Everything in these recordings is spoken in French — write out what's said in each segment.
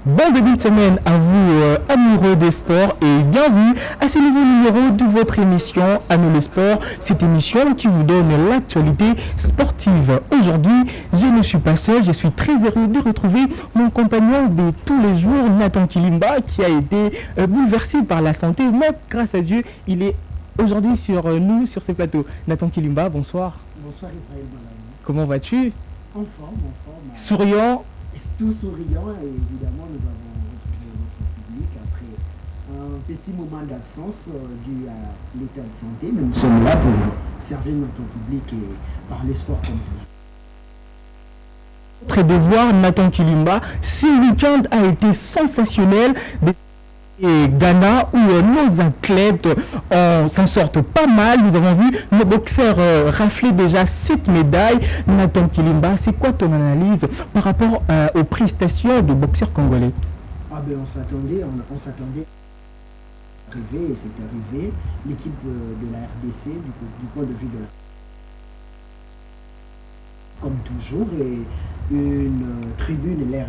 Bon début de semaine à vous, amoureux des sports, et bienvenue à ce nouveau numéro de votre émission Amis le sport, cette émission qui vous donne l'actualité sportive. Aujourd'hui, je ne suis pas seul, je suis très heureux de retrouver mon compagnon de tous les jours, Nathan Kilimba, qui a été bouleversé par la santé, mais grâce à Dieu, il est aujourd'hui sur nous, sur ce plateau. Nathan Kilimba, bonsoir. Bonsoir Israël Malami. Comment vas-tu? En forme. Souriant. Tout souriant, et évidemment nous avons retrouvé notre public après un petit moment d'absence dû à l'état de santé, mais nous sommes là pour servir notre public et parler sport comme vous. Notre devoir, Nathan Kilimba, ce week-end a été sensationnel. Et Ghana où nos athlètes s'en sortent pas mal. Nous avons vu nos boxeurs rafler déjà 7 médailles. Nathan Kilimba, c'est quoi ton analyse par rapport aux prestations de boxeurs congolais? On s'attendait arrivé, et c'est arrivé. L'équipe de la RDC du point de vue de la... Comme toujours, et une tribune, l'air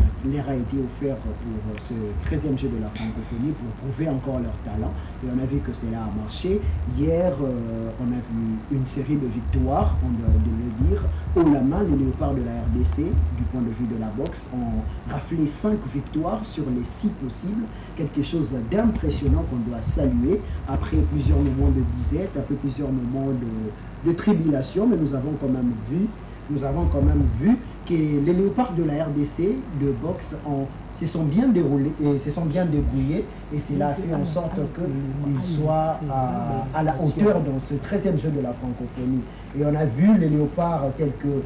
a été offert pour ce 13e jeu de la francophonie pour prouver encore leur talent. Et on a vu que cela a marché. Hier, on a vu une série de victoires, on doit le dire. Haut la main, les léopards de la RDC, du point de vue de la boxe, ont raflé 5 victoires sur les 6 possibles. Quelque chose d'impressionnant qu'on doit saluer après plusieurs moments de disette, après plusieurs moments de tribulation, mais nous avons quand même vu que les léopards de la RDC de boxe se sont bien déroulés et se sont bien débrouillés, et cela a fait en sorte qu'ils soient à la hauteur dans ce 13e jeu de la francophonie. Et on a vu les léopards tels que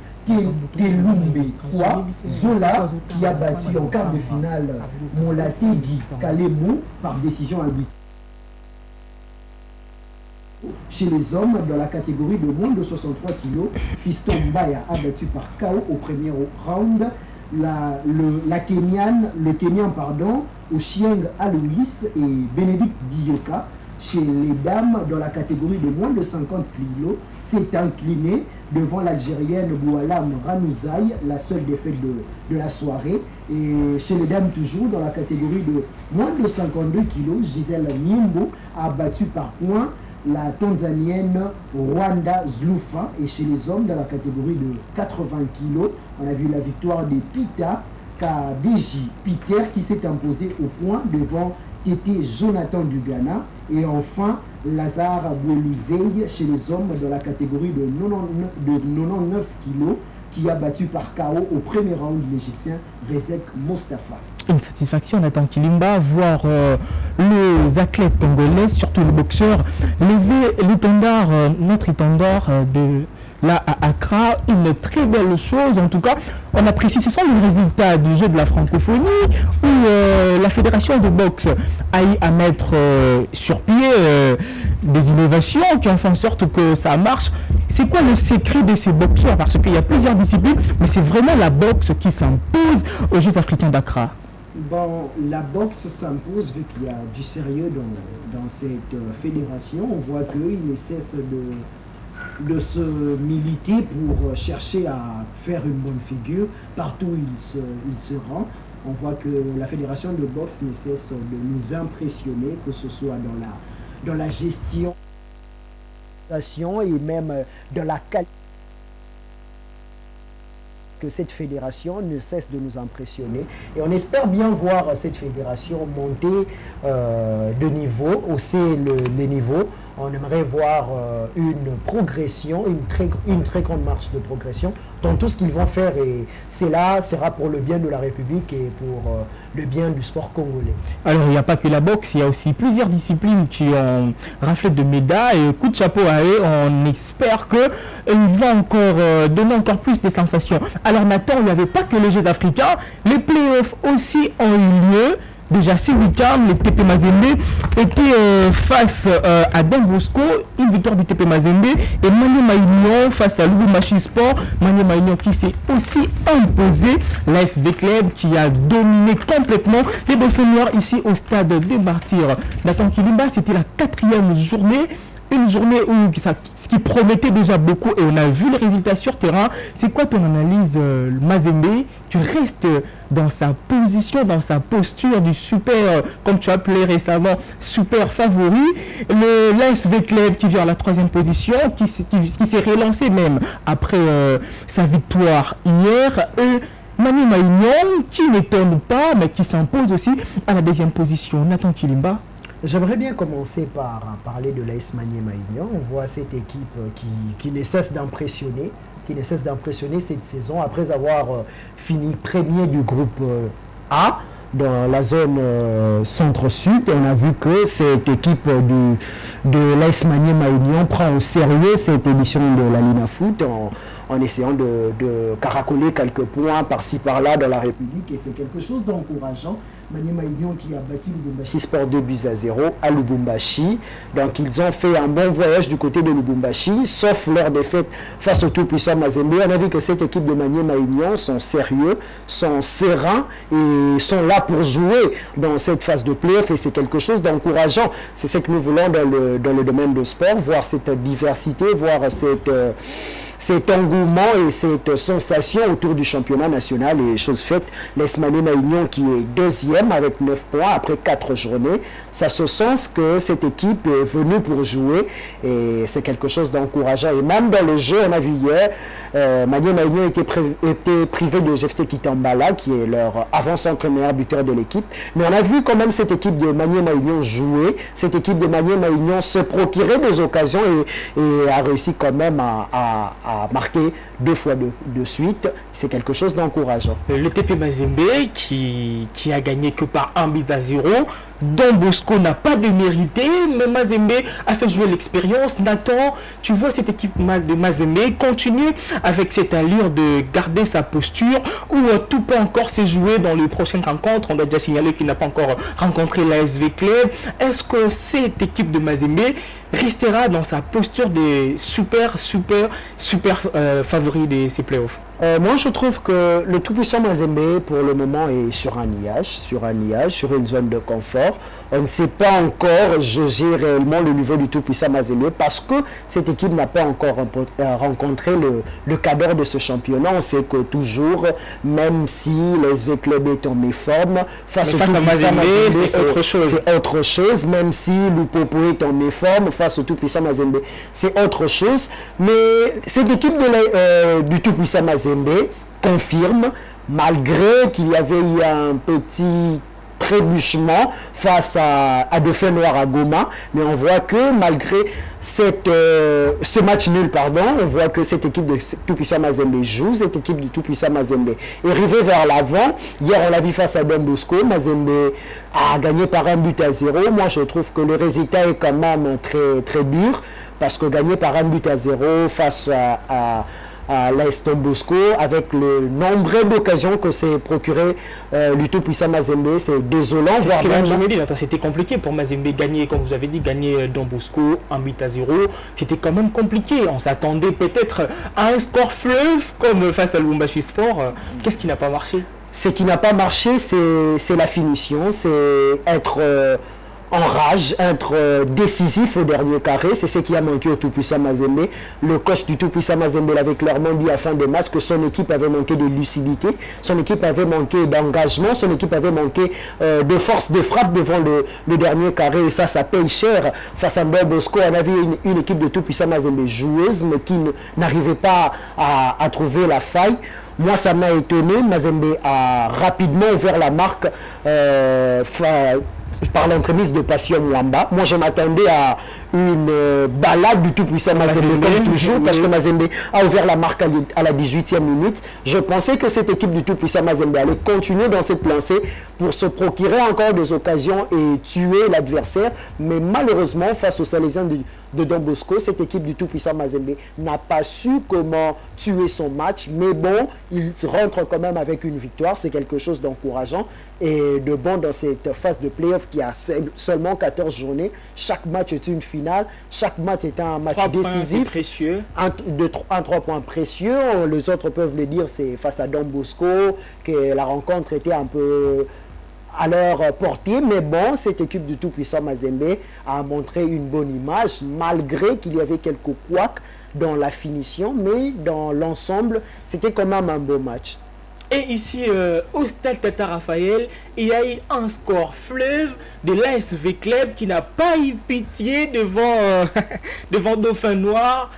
Telumbe Kwa Zola, qui a battu en quart de finale Molategi Kalemu par décision arbitraire. Chez les hommes, dans la catégorie de moins de 63 kg, Fiston Mbaya a battu par KO au premier round le Kenyan, Ochieng Alois et Bénédicte Dioka. Chez les dames, dans la catégorie de moins de 50 kg, s'est incliné devant l'Algérienne Boualam Ranouzaï, la seule défaite de la soirée. Et chez les dames toujours, dans la catégorie de moins de 52 kg, Gisèle Nyimbo a battu par points la Tanzanienne Rwanda Zlufa. Et chez les hommes, dans la catégorie de 80 kg, on a vu la victoire de Pita Kadeji Peter qui s'est imposé au point devant Tété Jonathan du Ghana. Et enfin, Lazare Bouelouzei chez les hommes, dans la catégorie de 99 kg, qui a battu par KO au premier round l'Égyptien Rezek Mostafa. Une satisfaction, Nathan Kilimba, voir les athlètes congolais, surtout les boxeurs, lever l'étendard, notre étendard de là à Accra. Une très belle chose, en tout cas. On apprécie, ce sont les résultats du jeu de la francophonie où la fédération de boxe a eu à mettre sur pied des innovations qui ont fait en sorte que ça marche. C'est quoi le secret de ces boxeurs? Parce qu'il y a plusieurs disciplines, mais c'est vraiment la boxe qui s'impose aux Jeux africains d'Accra. Bon, la boxe s'impose vu qu'il y a du sérieux dans cette fédération. On voit qu'il ne cesse de se militer pour chercher à faire une bonne figure partout où il se rend. On voit que la fédération de boxe ne cesse de nous impressionner, que ce soit dans la gestion et même dans la qualité. Que cette fédération ne cesse de nous impressionner, et on espère bien voir cette fédération monter de niveau, hausser les niveaux. On aimerait voir une progression, une très grande marche de progression dans tout ce qu'ils vont faire, et cela sera pour le bien de la République et pour le bien du sport congolais. Alors il n'y a pas que la boxe, il y a aussi plusieurs disciplines qui ont raflé de médailles. Coup de chapeau à eux, on espère qu'ils vont encore donner encore plus de sensations. Alors Nathan, il n'y avait pas que les Jeux africains, les playoffs aussi ont eu lieu. Déjà ce week-end, le TP Mazembe était face à Don Bosco, une victoire du TP Mazembe, et Maniema Union face à Lubumbashi Sport. Maniema Union qui s'est aussi imposé, l'ASV Club qui a dominé complètement les Dauphinois ici au stade des Martyrs. Nathan Kilimba, c'était la 4e journée. Une journée où ce qui promettait déjà beaucoup et on a vu les résultats sur terrain. C'est quoi ton analyse, Mazembe? Tu restes dans sa position, dans sa posture du super, comme tu as appelé récemment, super favori. Le l'ASV Club qui vient à la 3e position, qui s'est relancé même après sa victoire hier. Maniema Union qui n'étonne pas, mais qui s'impose aussi à la 2e position. Nathan Kilimba. J'aimerais bien commencer par parler de l'AS Maniema Union. On voit cette équipe qui ne cesse d'impressionner, cette saison après avoir fini premier du groupe A dans la zone centre-sud. On a vu que cette équipe de l'AS Maniema Union prend au sérieux cette édition de la Lina Foot en essayant de caracoler quelques points par-ci par-là dans la République, et c'est quelque chose d'encourageant. Maniema Union qui a battu Lubumbashi Sport 2-0 à Lubumbashi. Donc ils ont fait un bon voyage du côté de Lubumbashi, sauf leur défaite face au tout-puissant Mazembe. On a vu que cette équipe de Maniema Union sont sérieux, sont sereins et sont là pour jouer dans cette phase de play-off, et c'est quelque chose d'encourageant. C'est ce que nous voulons dans le domaine de sport, voir cette diversité, voir cet engouement et cette sensation autour du championnat national. Et chose faite, l'AS Maniema Union qui est 2e avec 9 points après 4 journées. Ça se sent que cette équipe est venue pour jouer et c'est quelque chose d'encourageant. Et même dans le jeu, on a vu hier, Maniema Union était privé de Jefte Kitambala qui est leur avant-centre meilleur buteur de l'équipe. Mais on a vu quand même cette équipe de Maniema Union jouer, cette équipe de Maniema Union se procurer des occasions et a réussi quand même à marquer 2 fois de suite. C'est quelque chose d'encourageant. Le TP Mazembe qui a gagné que par 1-0. Don Bosco n'a pas de mérité, mais Mazembe a fait jouer l'expérience. Nathan, tu vois cette équipe de Mazembe continue avec cette allure de garder sa posture, où tout peut encore se jouer dans les prochaines rencontres. On doit déjà signaler qu'il n'a pas encore rencontré l'ASV Club. Est-ce que cette équipe de Mazembe restera dans sa posture des super favoris de ces playoffs? Moi je trouve que le tout-puissant Mazembe pour le moment est sur un nuage, sur une zone de confort. On ne sait pas encore juger réellement le niveau du tout-puissant Mazembe parce que cette équipe n'a pas encore rencontré le cadre de ce championnat. On sait que toujours, même si l'SV Club est en méforme, face au tout-puissant Mazembe, c'est autre chose. Même si Lupopo est en méforme, face au tout-puissant Mazembe, c'est autre chose. Mais cette équipe du tout-puissant Mazembe confirme, malgré qu'il y avait eu un petit trébuchement face à Dauphin Noir à Goma, mais on voit que malgré ce match nul, on voit que cette équipe de tout-puissant Mazembe joue, cette équipe du tout-puissant Mazembe est arrivée vers l'avant. Hier on l'a vu face à Don Bosco, Mazembe a gagné par 1-0. Moi je trouve que le résultat est quand même très dur, parce que gagner par 1-0 face à l'AS Don Bosco, avec le nombre d'occasions que s'est procuré le tout-puissant Mazembe, c'est désolant. C'était compliqué pour Mazembe gagner, comme vous avez dit, gagner Don Bosco 1-0, c'était quand même compliqué. On s'attendait peut-être à un score fleuve comme face à Lubumbashi Sport. Qu'est-ce qui n'a pas marché? Ce qui n'a pas marché, c'est la finition, c'est être en rage, être décisif au dernier carré. C'est ce qui a manqué au tout-puissant Mazembe. Le coach du tout-puissant Mazembe l'avait clairement dit à fin de match que son équipe avait manqué de lucidité, son équipe avait manqué d'engagement, son équipe avait manqué de force de frappe devant le dernier carré, et ça paye cher. Face à Don Bosco, on avait une équipe de tout-puissant Mazembe joueuse, mais qui n'arrivait pas à trouver la faille. Moi, ça m'a étonné. Mazembe a rapidement ouvert la marque par l'entremise de Passion Mwamba. Moi je m'attendais à une balade du tout-puissant Mazembe comme toujours, parce que Mazembe a ouvert la marque à la 18e minute. Je pensais que cette équipe du tout-puissant Mazembe allait continuer dans cette lancée pour se procurer encore des occasions et tuer l'adversaire, mais malheureusement face aux Salésiens de Don Bosco, cette équipe du tout-puissant Mazembe n'a pas su comment tuer son match, mais bon, il rentre quand même avec une victoire. C'est quelque chose d'encourageant et de bon dans cette phase de play-off qui a seulement 14 journées. Chaque match est une finale, chaque match est un match décisif, précieux. Un 3 points précieux. Les autres peuvent le dire, c'est face à Don Bosco que la rencontre était un peu à leur portée, mais bon, cette équipe du tout-puissant Mazembe a montré une bonne image, malgré qu'il y avait quelques couacs dans la finition, mais dans l'ensemble, c'était quand même un beau match. Et ici, au stade Tata Raphaël, il y a eu un score fleuve de l'ASV Club qui n'a pas eu pitié devant, devant Dauphin Noir.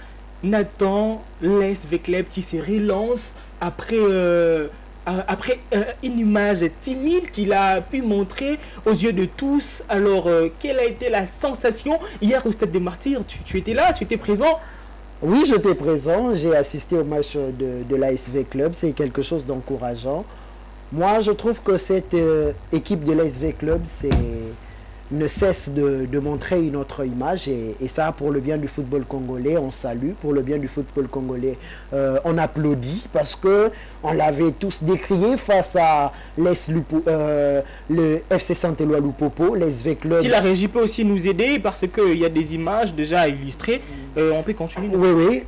Nathan, l'ASV Club qui se relance après... après une image timide qu'il a pu montrer aux yeux de tous. Alors, quelle a été la sensation hier au Stade des Martyrs? Tu étais là, tu étais présent? Oui, j'étais présent, j'ai assisté au match de l'ASV Club, c'est quelque chose d'encourageant. Moi, je trouve que cette équipe de l'ASV Club ne cesse de montrer une autre image et ça, pour le bien du football congolais, on salue. Pour le bien du football congolais, on applaudit parce que on l'avait tous décrié face à le FC Saint-Éloi Lupopo, l'ASV Club. Si la régie peut aussi nous aider parce qu'il y a des images déjà illustrées, on peut continuer. Oui,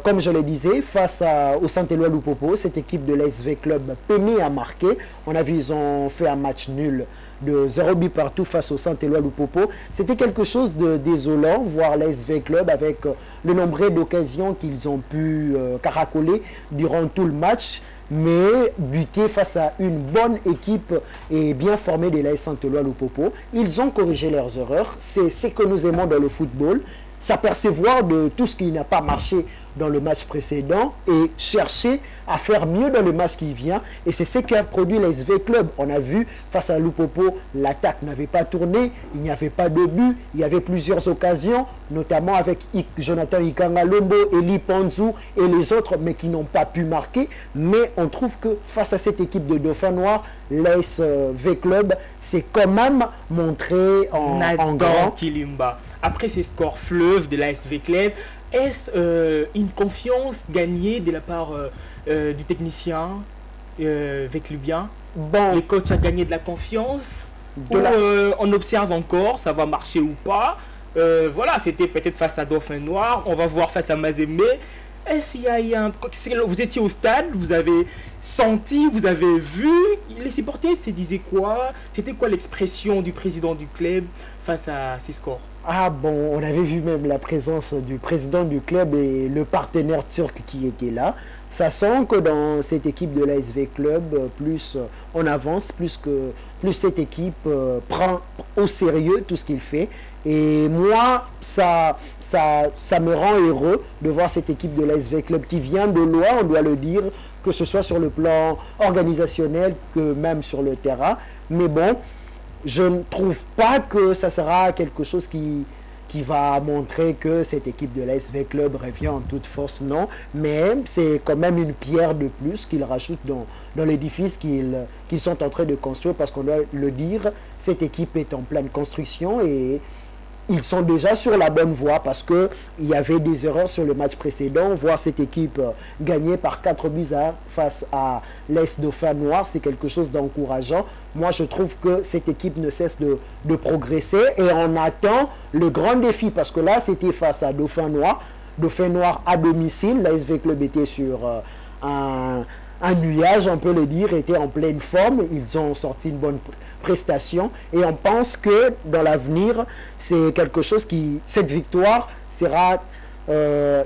comme je le disais, face au Saint-Éloi Lupopo, cette équipe de l'ASV Club peinait à marquer. On a vu ils ont fait un match nul de 0 but partout face au Saint-Éloi Lupopo. C'était quelque chose de désolant, voir l'ASV Club avec le nombre d'occasions qu'ils ont pu caracoler durant tout le match, mais buter face à une bonne équipe et bien formée de l'AS Saint-Éloi Lupopo. Ils ont corrigé leurs erreurs, c'est ce que nous aimons dans le football, s'apercevoir de tout ce qui n'a pas marché dans le match précédent et chercher à faire mieux dans le match qui vient. Et c'est ce qui a produit l'ASV Club. On a vu face à Lupopo, l'attaque n'avait pas tourné, il n'y avait pas de but, il y avait plusieurs occasions, notamment avec Jonathan Ikangalombo, Eli Panzou et les autres, mais qui n'ont pas pu marquer. Mais on trouve que face à cette équipe de Dauphin Noir, l'ASV Club s'est quand même montré en grand. Kilimba. Après ces scores fleuves de l'ASV Club, est-ce une confiance gagnée de la part du technicien Véclubien? Bon, Le coach a gagné de la confiance? On observe encore, ça va marcher ou pas? Voilà, c'était peut-être face à Dauphin Noir, on va voir face à Mazembe. Est-ce qu'il y a eu un... Vous étiez au stade, vous avez senti, vous avez vu, les supporters se disaient quoi? C'était quoi l'expression du président du club face à ces scores? Ah bon, on avait vu même la présence du président du club et le partenaire turc qui était là. Ça sent que dans cette équipe de l'ASV Club, plus on avance, plus cette équipe prend au sérieux tout ce qu'il fait. Et moi, ça me rend heureux de voir cette équipe de l'ASV Club qui vient de loin, on doit le dire, que ce soit sur le plan organisationnel que même sur le terrain. Mais bon, je ne trouve pas que ça sera quelque chose qui va montrer que cette équipe de l'ASV Club revient en toute force, non. Mais c'est quand même une pierre de plus qu'ils rajoutent dans l'édifice qu'ils sont en train de construire, parce qu'on doit le dire, cette équipe est en pleine construction et ils sont déjà sur la bonne voie, parce qu'il y avait des erreurs sur le match précédent. Voir cette équipe gagner par 4 buts à 1 face à l'Est Dauphin Noir, c'est quelque chose d'encourageant. Moi, je trouve que cette équipe ne cesse de progresser et on attend le grand défi, parce que là, c'était face à Dauphin Noir. Dauphin Noir à domicile, l'ASV Club était sur un nuage, on peut le dire, était en pleine forme. Ils ont sorti une bonne prestation et on pense que dans l'avenir, c'est quelque chose cette victoire sera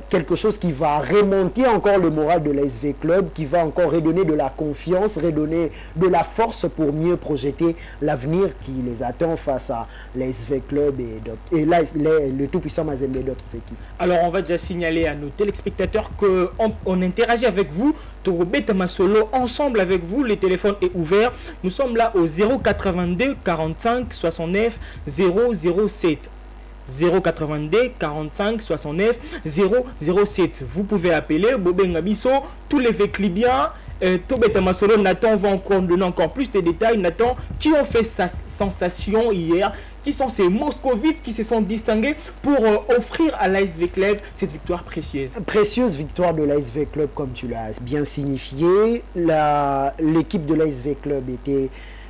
quelque chose qui va remonter encore le moral de l'ASV Club, qui va encore redonner de la confiance, redonner de la force pour mieux projeter l'avenir qui les attend face à l'ASV Club et le tout-puissant Mazembe et d'autres équipes. Alors on va déjà signaler à nos téléspectateurs qu'on interagit avec vous, Torobeta Masolo, ensemble avec vous, le téléphone est ouvert. Nous sommes là au 082 45 69 007. 082 45 69 007. Vous pouvez appeler Bobé Ngabiso, tous les Véclibiens, Tobeta Masolo. Nathan va encore donner encore plus de détails. Nathan, qui ont fait sa sensation hier, qui sont ces moscovites qui se sont distingués pour offrir à l'ASV Club cette victoire précieuse. Précieuse victoire de l'ASV Club, comme tu l'as bien signifié. L'équipe de l'ASV Club était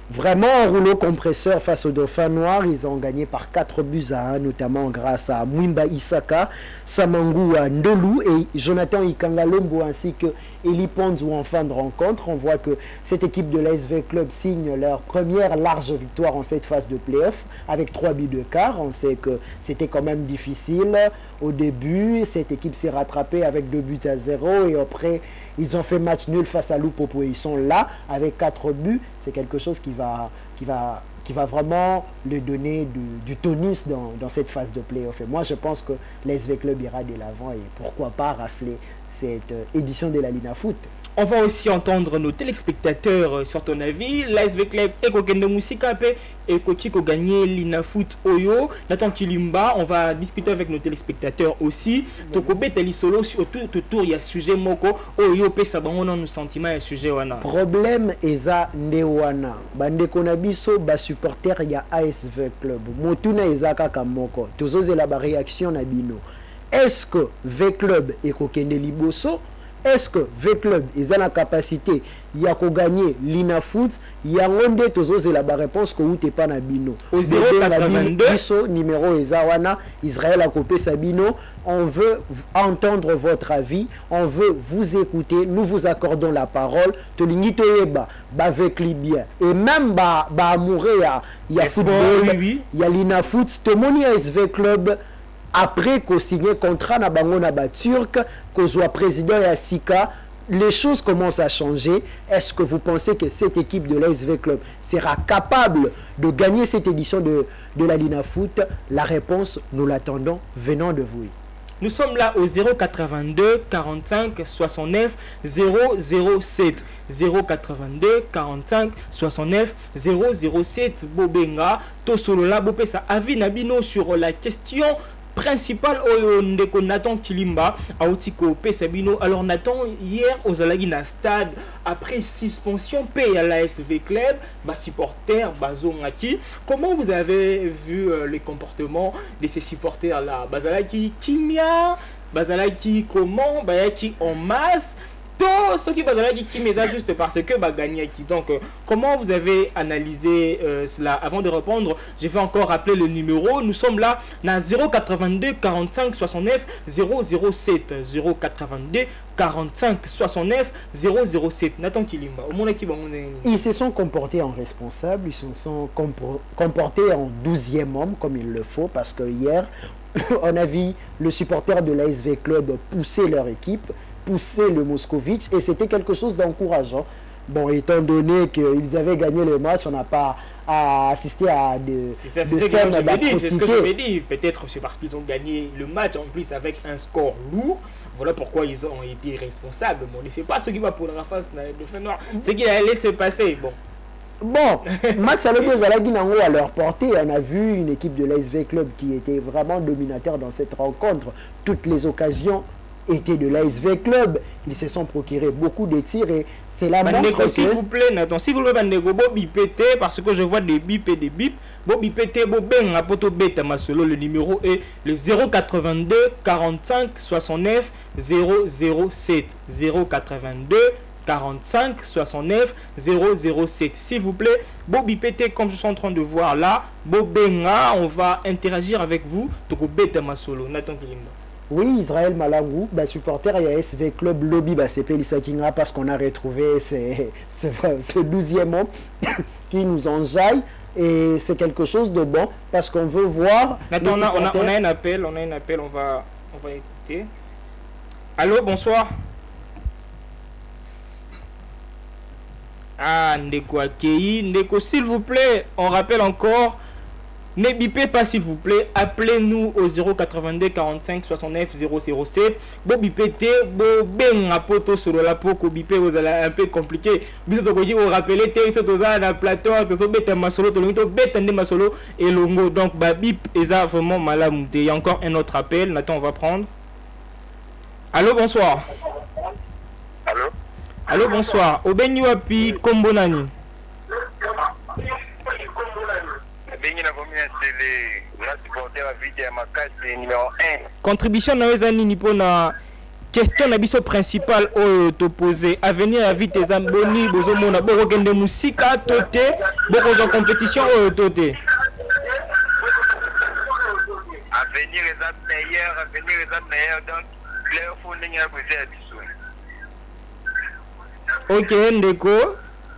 vraiment un rouleau compresseur face au Dauphin Noir. Ils ont gagné par 4 buts à 1, notamment grâce à Mwimba Isaka, Samangu Ndolu et Jonathan Ikangalombo, ainsi que Eli Ponzu en fin de rencontre. On voit que cette équipe de l'ASV Club signe leur première large victoire en cette phase de play-off avec 3 buts de quart. On sait que c'était quand même difficile au début. Cette équipe s'est rattrapée avec 2 buts à 0 et après ils ont fait match nul face à Lupopo. Ils sont là avec 4 buts. C'est quelque chose qui va vraiment lui donner du tonus dans cette phase de play-off. Et moi, je pense que l'ASV Club ira de l'avant et pourquoi pas rafler cette édition de la Lina Foot. On va aussi entendre nos téléspectateurs sur ton avis. L'ASV Club et Kokende Musika et Kochiko gagné Lina Foot Oyo. Nathan Kilimba, on va discuter avec nos téléspectateurs aussi. Tokobe Telisolo sur tout autour il y a sujet moko Oyo pe sabango nous sentiments et sujet wana. Problème eza ndewana. Bande konabiso ba supporter ya ASV Club. Motuna eza kaka moko. Tozozela ba réaction na bino. Est-ce que V Club et Kokende Liboso? Est-ce que V-Club ils ont la capacité de gagner Lina Foot? Il y a un de tous la réponse que vous n'êtes pas Nabino. Au 082 numéro Ezawana, Israël a coupé Sabino. On veut entendre votre avis, on veut vous écouter, nous vous accordons la parole. Tolingito Eba, avec Libyen. Et même Amourea, il y a football, il y a Lina Foot, tout le monde SV Club. Après qu'on signe contrat na bango na ba turc, qu'on soit président et Sika, les choses commencent à changer. Est-ce que vous pensez que cette équipe de l'ASV Club sera capable de gagner cette édition de la Lina Foot? La réponse, nous l'attendons venant de vous. Nous sommes là au 082 45 69 007. 082 45 69 007. Bobenga, Tosolola, Bopesa, avis Nabino sur la question principal ndeko Nathan Kilimba Aotiko P Sabino. Alors Nathan, hier aux Alagina Stade, après suspension paye à l'ASV Club, supporter Bazongaki, comment vous avez vu les comportements de ces supporters là? Bazalaki Kimia, Bazalaki comment, Bayaki en masse, tout ce qui va donner qui message juste parce que va gagner qui. Donc comment vous avez analysé cela? Avant de répondre, je vais encore rappeler le numéro. Nous sommes là dans 082 45 69 007. 082 45 69 007. Nathan Kilimba, au monde qui va. Ils se sont comportés en responsables, ils se sont comportés en 12e homme comme il le faut, parce que hier on a vu le supporter de l'ASV Club pousser leur équipe, pousser le Moscovitch, et c'était quelque chose d'encourageant. Bon, étant donné qu'ils avaient gagné le match, on n'a pas à assister à des scènes d'atrocité. C'est ce que je me dis. Peut-être c'est parce qu'ils ont gagné le match en plus avec un score lourd. Voilà pourquoi ils ont été responsables. Bon, ne fait pas ce qui va pour la face de fait noir. Ce qui allait se passer. Bon, match à l'opposé à leur portée. On a vu une équipe de l'ASV Club qui était vraiment dominateur dans cette rencontre. Toutes les occasions étaient de l'ASV Club. Ils se sont procurés beaucoup de tirs et c'est la montre que... S'il vous plaît, Nathan, si vous voulez bipété, parce que je vois des bips et des bips, bipété, ben la poto bête ma solo, le numéro est le 082 45 69 007. 082 45 69 007. S'il vous plaît, bipété comme je suis en train de voir là, benga, on va interagir avec vous, toko bête ma solo, Nathan Kilimba. Oui, Israël Malangou, supporter et ASV Club Lobby, c'est Félissa Kinga parce qu'on a retrouvé ce 12e homme qui nous enjaille et c'est quelque chose de bon parce qu'on veut voir... Attends, on a un appel, on va écouter. Allô, bonsoir. Ah, Ndeko Akei, Ndeko, s'il vous plaît, on rappelle encore... Ne bipez pas s'il vous plaît, appelez-nous au 082 45 69 007. Bo bipete, bo ben a poto sur la peau, ko bipé vous allez un peu compliqué. Vous vous rappelez, t'es dans un plateau, tu bête ma solo, tu bête ma solo et longo. Donc ba bip et ça vraiment malamouté. Il y a encore un autre appel, Nathan on va prendre. Allô, bonsoir. Allô. Allô, bonsoir. Obeni wapi Kombonani. Contribution na wezani nipo na question na biso principale oyo to poser avenir ya vite zamboni bozo mona boko kende musika tote boko za compétition oyo tote avenir est meilleur donc playoff ndenge ya poser biso Ok, Ndeko.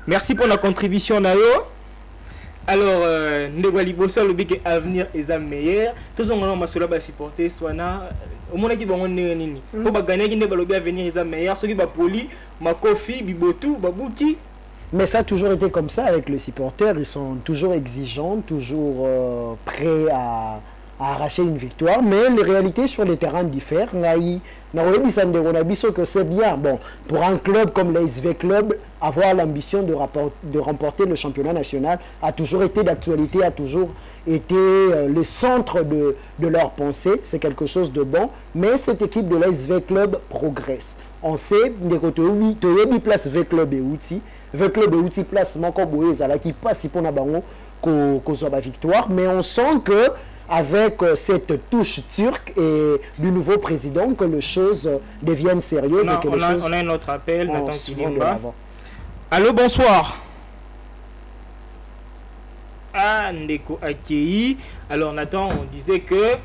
Merci pour la contribution, Nayo. Alors, Ndeko Liboso, le big avenir est meilleur. Tous les gens qui sont supporter, soit au moins qui vont gagner. Pour gagner, qui ne avenir est meilleur. Ceux qui sont polis, Makofi, Bibotou, Babouti. Mais ça a toujours été comme ça avec les supporters. Ils sont toujours exigeants, toujours prêts à arracher une victoire. Mais les réalités sur les terrains diffèrent. Que c'est bien. Bon, pour un club comme l'ASV Club, avoir l'ambition de remporter le championnat national a toujours été d'actualité, a toujours été le centre de leur pensée. C'est quelque chose de bon. Mais cette équipe de l'ASV Club progresse. On sait, de place V Club et outils. Le club de place qui passe pour la victoire, mais on sent que avec cette touche turque et du nouveau président que les choses deviennent sérieuses. On a un autre appel, Nathan Kilimba. Allô, bonsoir. Ah, Ndeko Akei. Alors Nathan, on disait que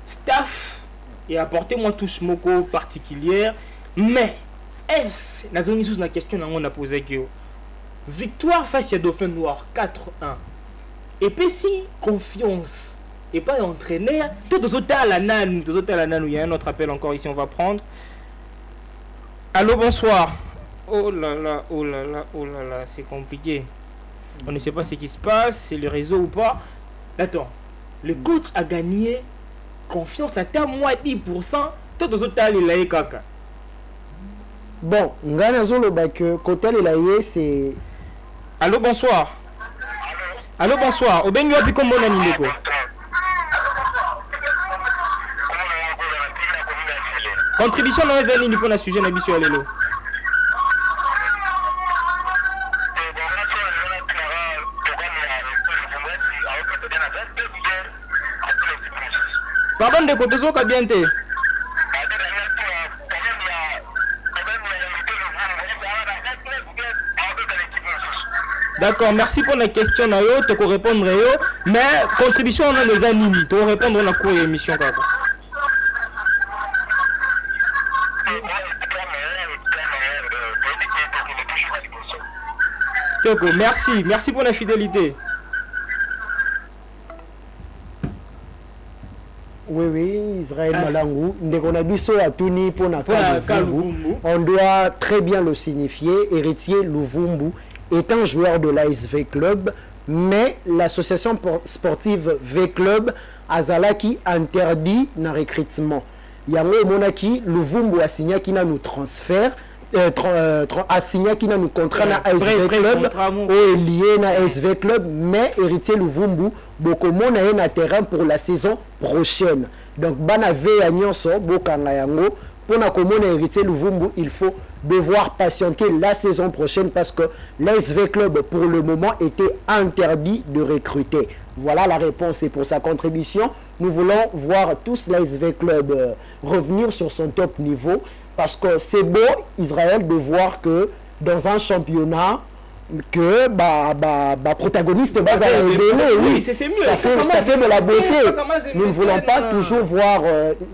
staff et apportez-moi touche moko particulière, mais est-ce la question qu'on a posée victoire face à Dauphin Noir 4-1 et puis si confiance et pas entraîneur tout la nan il y a un autre appel encore ici on va prendre. Allô, bonsoir. Oh là là, oh là là, oh là là, c'est compliqué, on ne sait pas ce qui se passe, c'est le réseau ou pas. Attends, le coach a gagné confiance à moins 10%, tout les kaka. Bon, côté c'est... Allô, bonsoir. Allô, bonsoir. Au Benyo Apiko Mona Nindeko. Contribution dans les années pour le sujet Nabisio Alelo. Pardon de côté, ça bien été. D'accord, merci pour la question, Nayo, tu peux répondre, mais contribution on a les animes, tu peux répondre à la cour émission. Merci pour la fidélité. Oui, Israël Malangou, on doit très bien le signifier, héritier Louvumbu étant joueur de l'ASV Club, mais l'association sportive V Club Azalaki interdit un recrutement. Yango Monaki, Louvumbu a signé qui n'a nous transfert, a signé qui n'a nous contrat na ASV Club, ou lié na ASV Club, mais héritier Louvumbu, beaucoup mon a un terrain pour la saison prochaine. Donc, bana ve anyonso, bokanga yango, pour na commune héritier Louvumbu, il faut devoir patienter la saison prochaine parce que l'ASV Club pour le moment était interdit de recruter. Voilà la réponse et pour sa contribution. Nous voulons voir tous l'ASV Club revenir sur son top niveau parce que c'est beau Israël de voir que dans un championnat que protagoniste oui, c'est mieux. Ça fait de la beauté. Nous ne voulons pas toujours voir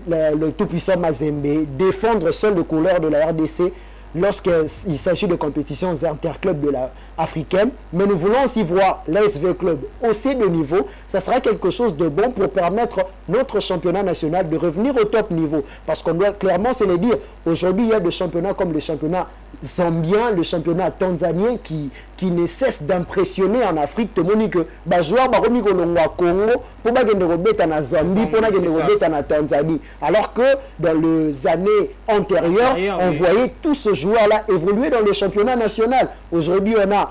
le tout-puissant Mazembe défendre seul les couleurs de la RDC lorsqu'il s'agit de compétitions interclubs de la africaine, mais nous voulons aussi voir l'ASV Club hausser de niveau. Ça sera quelque chose de bon pour permettre notre championnat national de revenir au top niveau. Parce qu'on doit clairement se le dire, aujourd'hui il y a des championnats comme le championnat zambien, le championnat tanzanien qui ne cesse d'impressionner en Afrique. Tout le monde dit que les joueurs Congo, pour na Zambie, pour na Tanzanie. Alors que dans les années antérieures, on voyait tous ces joueurs-là évoluer dans le championnat national. Aujourd'hui, on a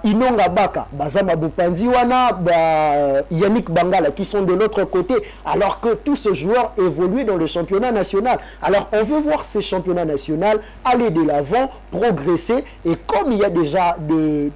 Inonga Baka, Bazama Bupanzi Wana, Yannick Bangala qui sont de l'autre côté, alors que tous ces joueurs évoluent dans le championnat national. Alors on veut voir ces championnats nationaux aller de l'avant, progresser, et comme il y a déjà des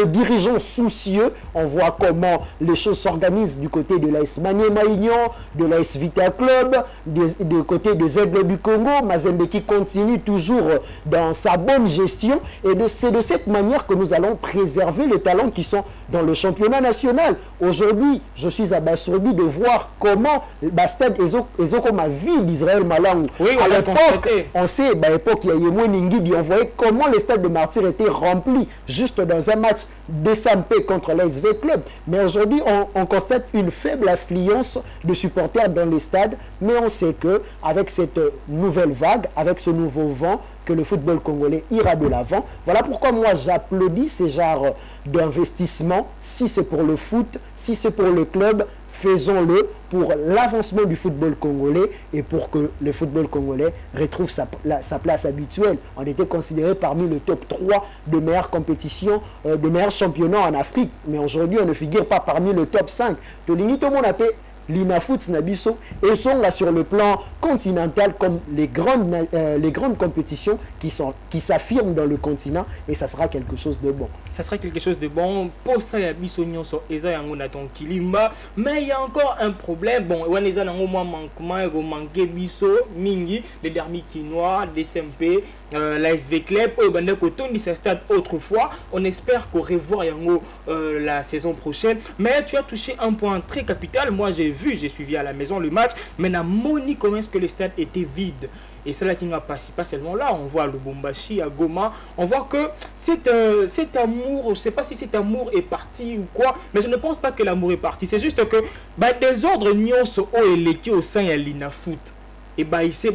dirigeants soucieux, on voit comment les choses s'organisent du côté de l'AS Maniema Union, de l'AS Vita Club, du côté des Aigles du Congo, Mazembe qui continue toujours dans sa bonne gestion, et c'est de cette manière que nous allons préserver les talents qui sont dans le championnat national. Aujourd'hui, je suis abasourdi de voir comment Stade Ezoko ma ville d'Israël Malang. Oui, à l'époque, on sait, à l'époque, il y a Yemou Ningidi, on voyait comment le stade de Martyrs était rempli juste dans un match d'SMP contre l'ASV Club. Mais aujourd'hui, on constate une faible affluence de supporters dans les stades, mais on sait que avec cette nouvelle vague, avec ce nouveau vent, que le football congolais ira de l'avant. Voilà pourquoi moi j'applaudis ces genres d'investissement. Si c'est pour le foot, si c'est pour le club, faisons-le pour l'avancement du football congolais et pour que le football congolais retrouve sa place habituelle. On était considéré parmi le top 3 de meilleures compétitions, de meilleurs championnats en Afrique. Mais aujourd'hui, on ne figure pas parmi le top 5. Tout le monde a fait l'Inafoot Nabiso et sont là sur le plan continental comme les grandes compétitions qui s'affirment dans le continent, et ça sera quelque chose de bon. Ça sera quelque chose de bon pour ça. Mais il y a encore un problème. Bon, on est dans un manquement, il manque biso mingi les derniers quinois, des SMP, l'ASV Club, autrefois. On espère qu'on revoit la saison prochaine. Mais tu as touché un point très capital. Moi j'ai suivi à la maison le match, mais n'a moni comment est-ce que le stade était vide. Et c'est là qui n'a pas seulement là, on voit le Lubumbashi, à Goma, on voit que cet amour, je ne sais pas si cet amour est parti ou quoi, mais je ne pense pas que l'amour est parti. C'est juste que des ordres nyonso et l'équipe au sein de l'Inafoot. Et ici,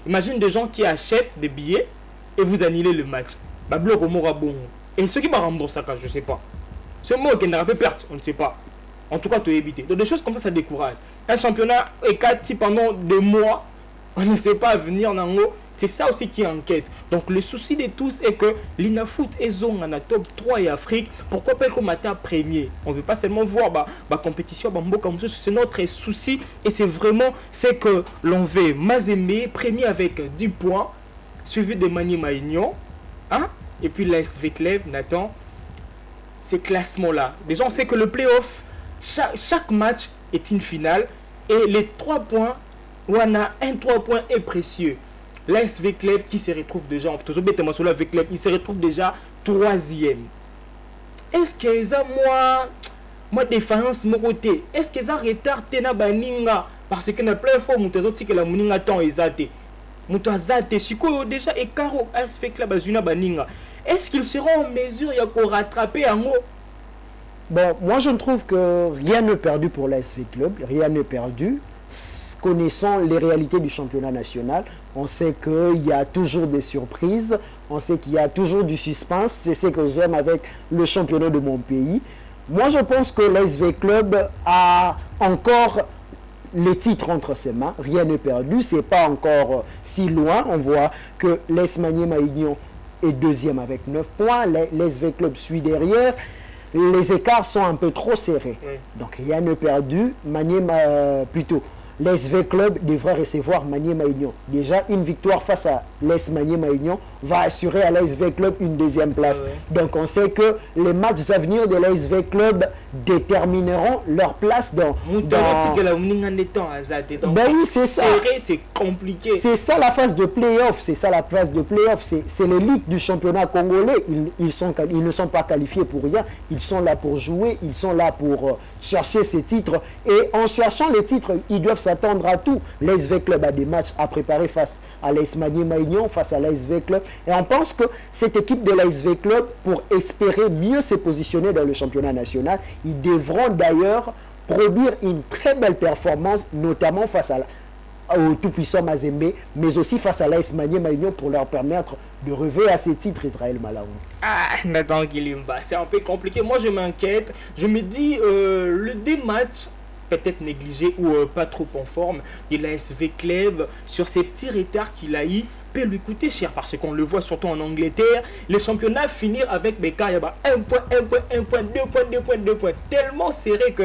imagine des gens qui achètent des billets et vous annulez le match. Et ceux qui vont rembourser ça, je ne sais pas. Ce mot qui n'a pas perte, on ne sait pas. En tout cas, tu éviter. Donc des choses comme ça décourage. Un championnat est 4 pendant 2 mois. On ne sait pas venir dans l'eau. C'est ça aussi qui enquête. Donc le souci de tous est que l'Inafoot est zone en top 3 et Afrique. Pourquoi pas qu'on matin premier? On ne veut pas seulement voir la compétition, c'est notre souci. Et c'est vraiment c'est que l'on veut Mazembe premier avec 10 points, suivi de Mani Maignan. Hein? Et puis l'ASV Club, Nathan, ces classements-là. Déjà on sait que le playoff, chaque match est une finale. Et les 3 points, on a 3 points est précieux. L'ASV Club qui se retrouve déjà, il se retrouve déjà 3e. Est-ce que ça moi défense mon côté, est-ce que ça retard tena baninga parce que na plein fois muto zoti que la muninga temps ezate. Muto azate siko déjà et caro ASV Club azuna baninga. Est-ce qu'ils seront en mesure de rattraper un mot? Bon, moi je trouve que rien n'est perdu pour l'ASV Club, rien n'est perdu. Connaissant les réalités du championnat national, on sait qu'il y a toujours des surprises, on sait qu'il y a toujours du suspense, c'est ce que j'aime avec le championnat de mon pays. Moi je pense que l'ASV Club a encore les titres entre ses mains, rien n'est perdu, c'est pas encore si loin, on voit que l'AS Maignan est 2e avec 9 points, l'ASV Club suit derrière. Les écarts sont un peu trop serrés, donc rien n'est perdu, plutôt. L'ASV Club devra recevoir Maniema Maignan. Déjà, une victoire face à l'AS Maniema Maignan va assurer à l'ASV Club une 2e place. Donc, on sait que les matchs à venir de l'ASV Club détermineront leur place dans... Ben oui, c'est ça. C'est compliqué. C'est ça la phase de play-off. C'est ça la phase de play-off. C'est l'élite du championnat congolais. Ils ne sont pas qualifiés pour rien. Ils sont là pour jouer. Ils sont là pour chercher ces titres. Et en cherchant les titres, ils doivent s'attendre à tout. L'ASV Club a des matchs à préparer face à l'AS Maignan, face à l'ASV Club. Et on pense que cette équipe de l'ASV Club, pour espérer mieux se positionner dans le championnat national, ils devront d'ailleurs produire une très belle performance, notamment face au tout-puissant Mazembe, mais aussi face à l'AS Maignan pour leur permettre de rêver à ces titres Israël Malawi. Ah, Nathan Gilimba, c'est un peu compliqué. Moi, je m'inquiète. Je me dis, le dématch peut-être négligé ou pas trop en forme de l'ASV Club sur ces petits retards qu'il a eu peut lui coûter cher parce qu'on le voit surtout en Angleterre. Le championnat finir avec des cas, il y a 1 point, 1 point, 1 point, 2 points, 2 points, 2 points, tellement serré que...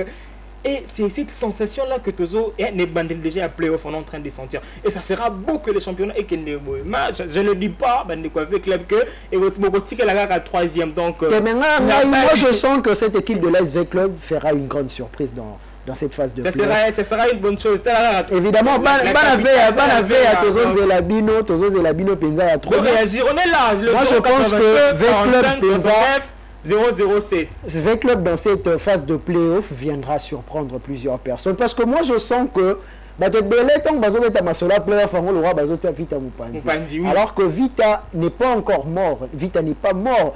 Et c'est cette sensation-là que Tozo est déjà à playoff, on est en train de sentir. Et ça sera beau que le championnat et que je ne dis pas avec club que et votre Mogotique est là à 3e. Donc, moi je sens que cette équipe de l'ASV Club fera une grande surprise dans cette phase de ça sera une bonne chose. Évidemment, Ban Zelabino Penza a trop réagir. On est là. Moi je pense que V Club dans cette phase de play-off viendra surprendre plusieurs personnes. Parce que moi je sens que alors que Vita n'est pas encore mort. Vita n'est pas mort.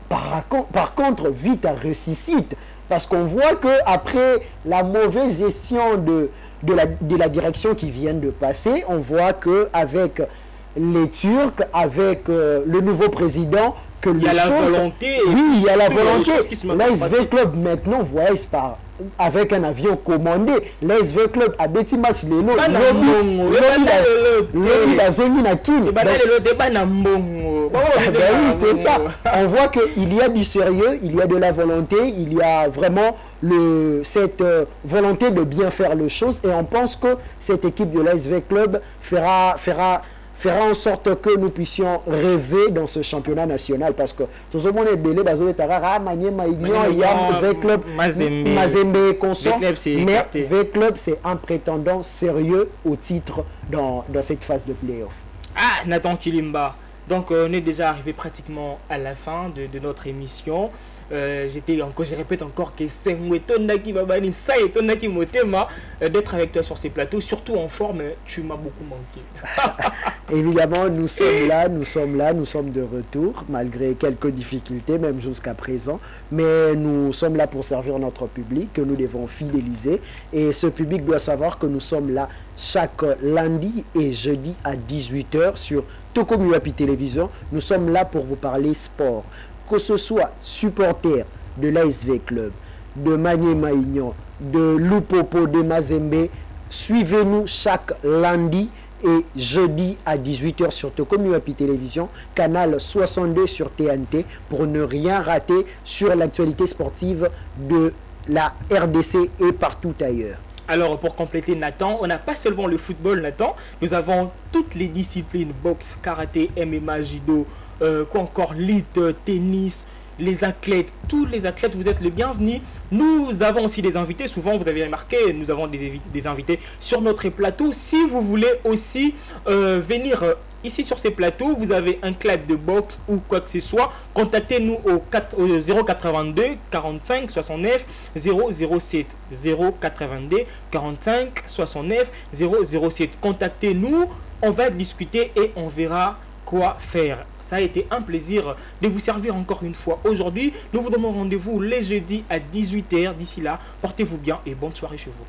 Par contre, Vita ressuscite. Parce qu'on voit qu'après la mauvaise gestion de la direction qui vient de passer, on voit qu'avec les Turcs, avec le nouveau président, il y a la volonté. Oui, il y a la volonté. L'ASV Club maintenant voyage avec un avion commandé. L'ASV Club a des petits matchs les lots. C'est ça. On voit qu'il y a du sérieux, il y a de la volonté, il y a vraiment cette volonté de bien faire les choses. Et on pense que cette équipe de l'ASV Club fera en sorte que nous puissions rêver dans ce championnat national, parce que tout le monde est belé, Mazembe consort, mais V-Club c'est un prétendant sérieux au titre dans cette phase de play-off. Ah, Nathan Kilimba, donc on est déjà arrivé pratiquement à la fin de notre émission. Je répète encore que c'est d'être avec toi sur ces plateaux, surtout en forme, tu m'as beaucoup manqué. Évidemment, nous sommes de retour, malgré quelques difficultés, même jusqu'à présent. Mais nous sommes là pour servir notre public, que nous devons fidéliser. Et ce public doit savoir que nous sommes là chaque lundi et jeudi à 18 h sur Tokomu Wapi Télévision. Nous sommes là pour vous parler sport. Que ce soit supporter de l'ASV Club, de Maniema Union, de Lupopo, de Mazembe, suivez-nous chaque lundi et jeudi à 18 h sur Tokomu Wapi Télévision, canal 62 sur TNT, pour ne rien rater sur l'actualité sportive de la RDC et partout ailleurs. Alors, pour compléter Nathan, on n'a pas seulement le football, Nathan, nous avons toutes les disciplines, boxe, karaté, MMA, judo, quoi encore, lutte, tennis, les athlètes, tous les athlètes, vous êtes les bienvenus. Nous avons aussi des invités, souvent vous avez remarqué, nous avons des invités sur notre plateau. Si vous voulez aussi venir ici sur ces plateaux, vous avez un club de boxe ou quoi que ce soit, contactez-nous au 082 45 69 007 082 45 69 007. Contactez-nous, on va discuter et on verra quoi faire. Ça a été un plaisir de vous servir encore une fois aujourd'hui. Nous vous donnons rendez-vous les jeudis à 18 h. D'ici là, portez-vous bien et bonne soirée chez vous.